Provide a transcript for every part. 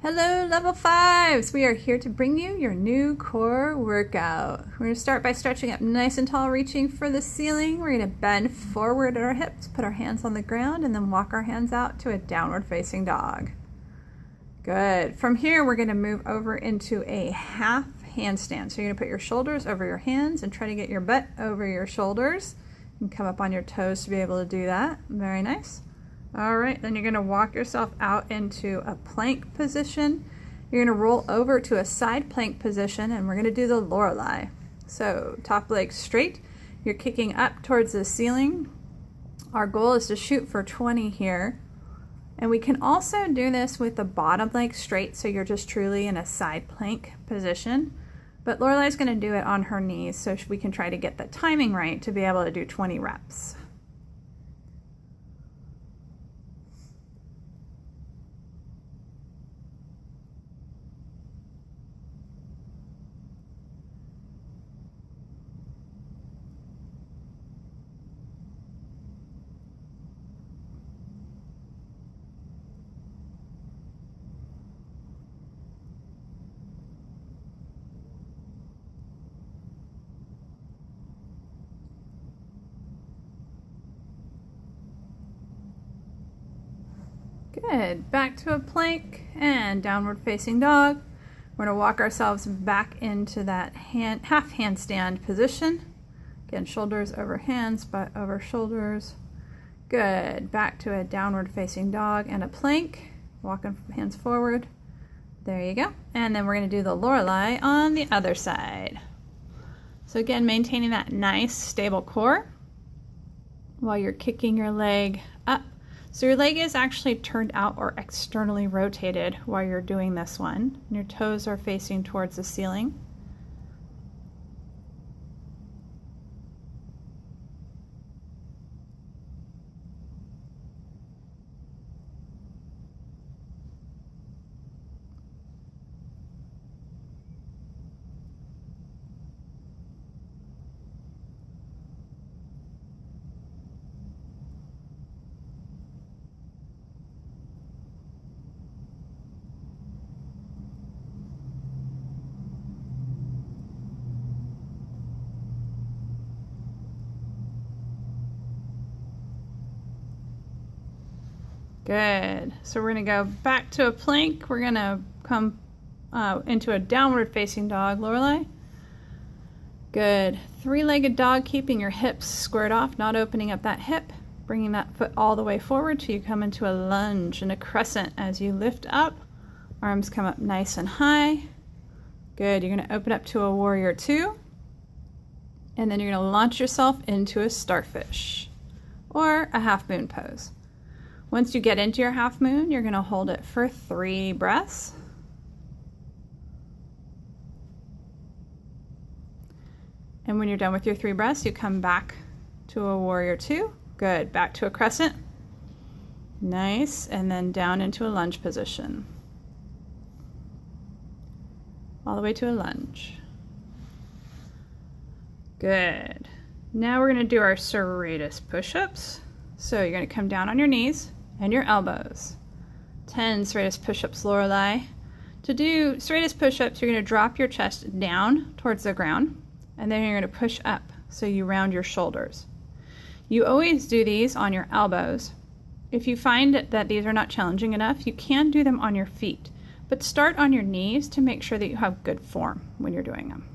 Hello, level 5s! We are here to bring you your new core workout. We're going to start by stretching up nice and tall, reaching for the ceiling. We're going to bend forward at our hips, put our hands on the ground, and then walk our hands out to a downward facing dog. Good. From here, we're going to move over into a half handstand. So you're going to put your shoulders over your hands and try to get your butt over your shoulders. You can come up on your toes to be able to do that. Very nice. All right, then you're going to walk yourself out into a plank position. You're going to roll over to a side plank position, and we're going to do the Lorelei. So top leg straight, you're kicking up towards the ceiling. Our goal is to shoot for 20 here. And we can also do this with the bottom leg straight, so you're just truly in a side plank position. But Lorelei's going to do it on her knees, so we can try to get the timing right to be able to do 20 reps. Good. Back to a plank and downward facing dog. We're going to walk ourselves back into that half handstand position. Again, shoulders over hands, butt over shoulders. Good. Back to a downward facing dog and a plank. Walking hands forward. There you go. And then we're going to do the Lorelei on the other side. So again, maintaining that nice stable core while you're kicking your leg up. So your leg is actually turned out or externally rotated while you're doing this one. And your toes are facing towards the ceiling. Good. So we're going to go back to a plank. We're going to come into a downward facing dog, Lorelei. Good. Three-legged dog, keeping your hips squared off, not opening up that hip, bringing that foot all the way forward till you come into a lunge and a crescent as you lift up. Arms come up nice and high. Good. You're going to open up to a warrior two. And then you're going to launch yourself into a starfish or a half moon pose. Once you get into your half moon, you're going to hold it for 3 breaths. And when you're done with your 3 breaths, you come back to a warrior two. Good. Back to a crescent. Nice. And then down into a lunge position. All the way to a lunge. Good. Now we're going to do our serratus push-ups. So you're going to come down on your knees and your elbows. 10 serratus push-ups, Lorelei. To do serratus push-ups, you're going to drop your chest down towards the ground, and then you're going to push up so you round your shoulders. You always do these on your elbows. If you find that these are not challenging enough, you can do them on your feet, but start on your knees to make sure that you have good form when you're doing them.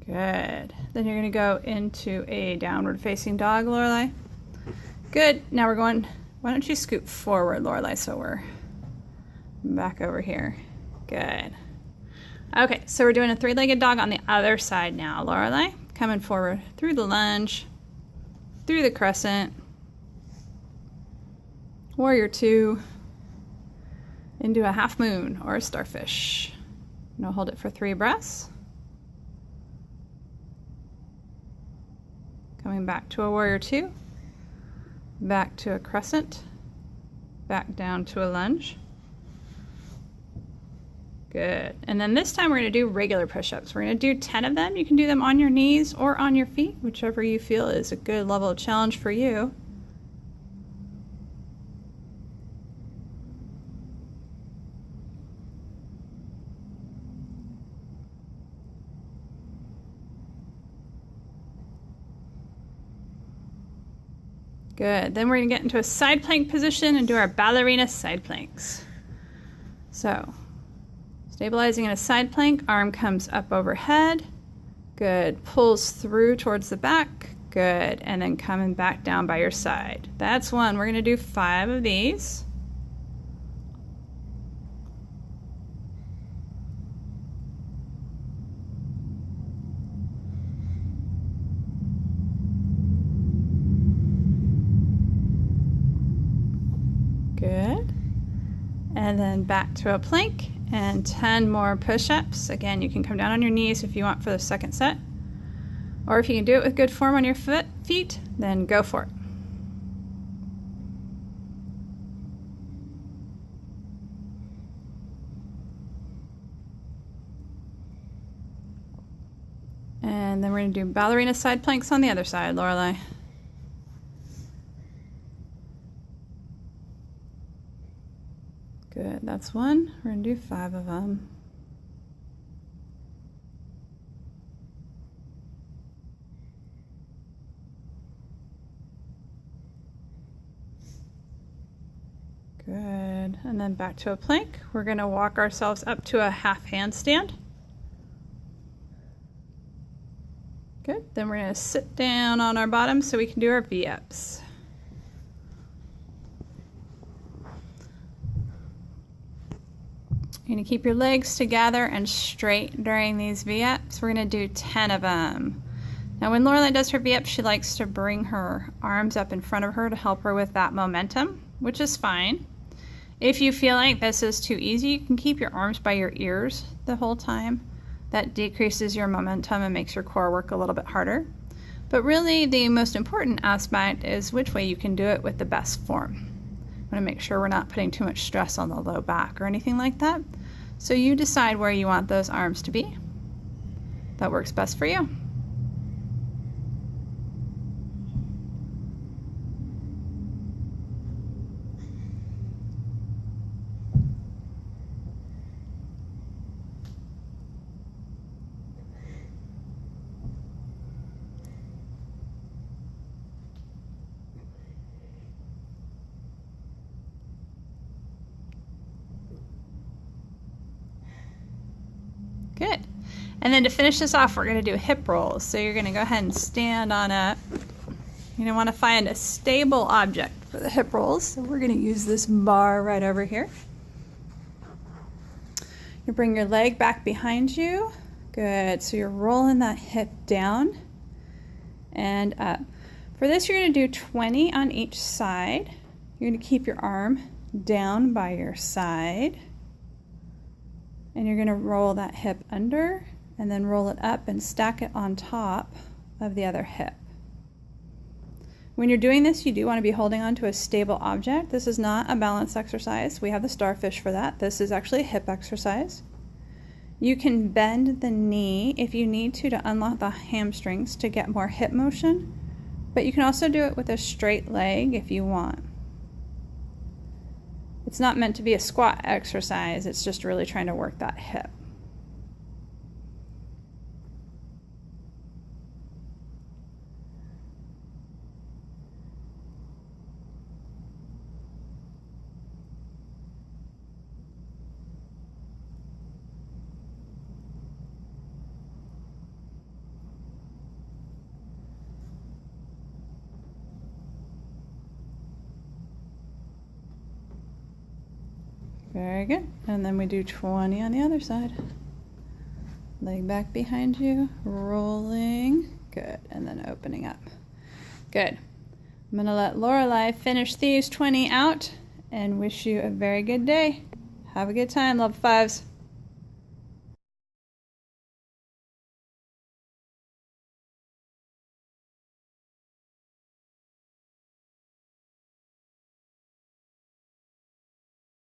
Good. Then you're going to go into a downward facing dog, Lorelei. Good. Now we're going, why don't you scoot forward, Lorelei, so we're back over here. Good. Okay, so we're doing a 3-legged dog on the other side now, Lorelei. Coming forward through the lunge, through the crescent, warrior two, into a half moon or a starfish. And I'll hold it for 3 breaths. Coming back to a warrior 2, back to a crescent, back down to a lunge. Good. And then this time we're going to do regular push-ups. We're going to do 10 of them. You can do them on your knees or on your feet, whichever you feel is a good level of challenge for you. Good. Then we're going to get into a side plank position and do our ballerina side planks. So, stabilizing in a side plank, arm comes up overhead. Good. Pulls through towards the back. Good. And then coming back down by your side. That's one. We're going to do 5 of these. Good. And then back to a plank and 10 more push-ups. Again, you can come down on your knees if you want for the second set. Or if you can do it with good form on your feet, then go for it. And then we're going to do ballerina side planks on the other side, Lorelei. Good, that's one. We're going to do 5 of them. Good, and then back to a plank. We're going to walk ourselves up to a half handstand. Good, then we're going to sit down on our bottom so we can do our V-ups. You're going to keep your legs together and straight during these V-ups. We're going to do 10 of them. Now when Lorelei does her V-ups, she likes to bring her arms up in front of her to help her with that momentum, which is fine. If you feel like this is too easy, you can keep your arms by your ears the whole time. That decreases your momentum and makes your core work a little bit harder. But really the most important aspect is which way you can do it with the best form. I want to make sure we're not putting too much stress on the low back or anything like that. So you decide where you want those arms to be. That works best for you. Good. And then to finish this off, we're going to do hip rolls. So you're going to go ahead and stand on up. You're going to want to find a stable object for the hip rolls. So we're going to use this bar right over here. You bring your leg back behind you. Good. So you're rolling that hip down and up. For this, you're going to do 20 on each side. You're going to keep your arm down by your side. And you're going to roll that hip under and then roll it up and stack it on top of the other hip. When you're doing this, you do want to be holding on to a stable object. This is not a balance exercise. We have the starfish for that. This is actually a hip exercise. You can bend the knee if you need to unlock the hamstrings to get more hip motion, but you can also do it with a straight leg if you want. It's not meant to be a squat exercise, it's just really trying to work that hip. Very good. And then we do 20 on the other side. Leg back behind you, rolling. Good. And then opening up. Good. I'm going to let Lorelei finish these 20 out and wish you a very good day. Have a good time, love fives.